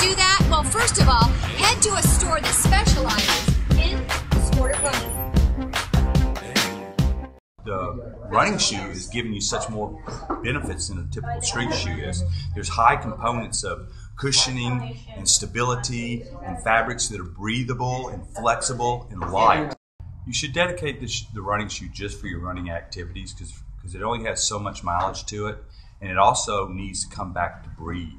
do that? Well, first of all, head to a store that specializes in the sport of running. The running shoe is giving you such more benefits than a typical street shoe is. There's high components of cushioning and stability and fabrics that are breathable and flexible and light. You should dedicate the running shoe just for your running activities because it only has so much mileage to it, and it also needs to come back to breathe.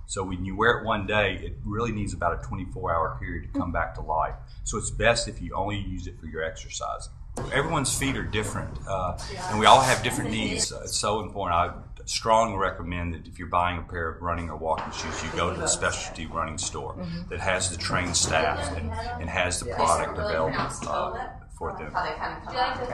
So when you wear it one day, it really needs about a 24-hour period to come back to life. So it's best if you only use it for your exercise. Everyone's feet are different, and we all have different needs. It's so important. I strongly recommend that if you're buying a pair of running or walking shoes, you go to the specialty running store that has the trained staff and has the product available for them.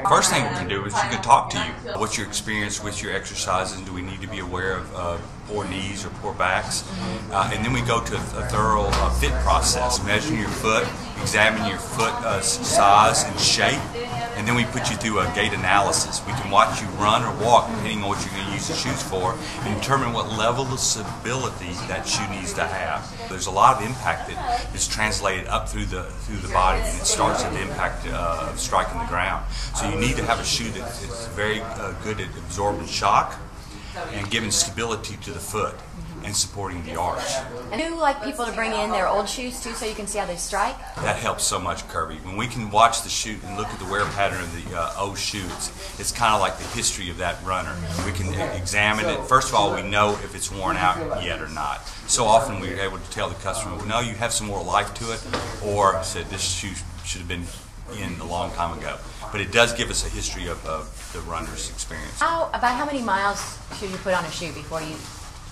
First thing we can do is we can talk to you. What's your experience with your exercises? Do we need to be aware of poor knees or poor backs? And then we go to a thorough fit process. Measure your foot, examine your foot size and shape, and then we put you through a gait analysis. We can watch you run or walk, depending on what you're going to use the shoes for, and determine what level of stability that shoe needs to have. There's a lot of impact that is translated up through the body, and it starts at the impact of striking the ground. So you need to have a shoe that is very good at absorbing shock and giving stability to the foot and supporting the arch. And do you like people to bring in their old shoes too so you can see how they strike? That helps so much, Kirby. When we can watch the shoe and look at the wear pattern of the old shoe, it's kind of like the history of that runner. We can examine it. First of all, we know if it's worn out yet or not. So often we're able to tell the customer, well, no, you have some more life to it, or said this shoe should have been in a long time ago. But it does give us a history of the runner's experience. About how many miles should you put on a shoe before you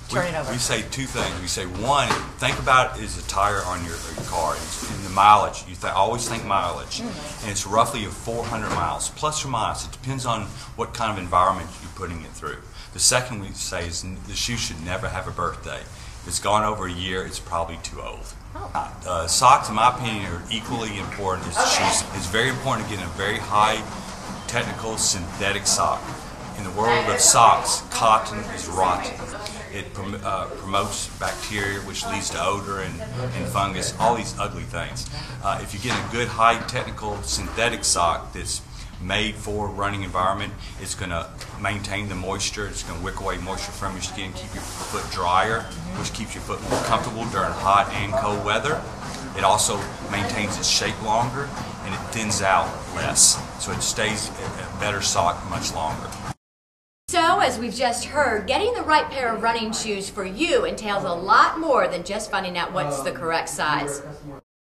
turn it over? We say two things. We say, one, think about is the tire on your car. In the mileage, always think mileage. And it's roughly 400 miles, plus or minus. It depends on what kind of environment you're putting it through. The second we say is the shoe should never have a birthday. If it's gone over a year, it's probably too old. Socks, in my opinion, are equally important as the shoes. It's very important to get a very high technical synthetic sock. In the world of socks, cotton is rotten. It promotes bacteria, which leads to odor and fungus, all these ugly things. If you get a good high technical synthetic sock that's made for a running environment, it's going to maintain the moisture, it's going to wick away moisture from your skin, keep your foot drier, which keeps your foot more comfortable during hot and cold weather. It also maintains its shape longer, and it thins out less, so it stays a better sock much longer. So, as we've just heard, getting the right pair of running shoes for you entails a lot more than just finding out what's the correct size.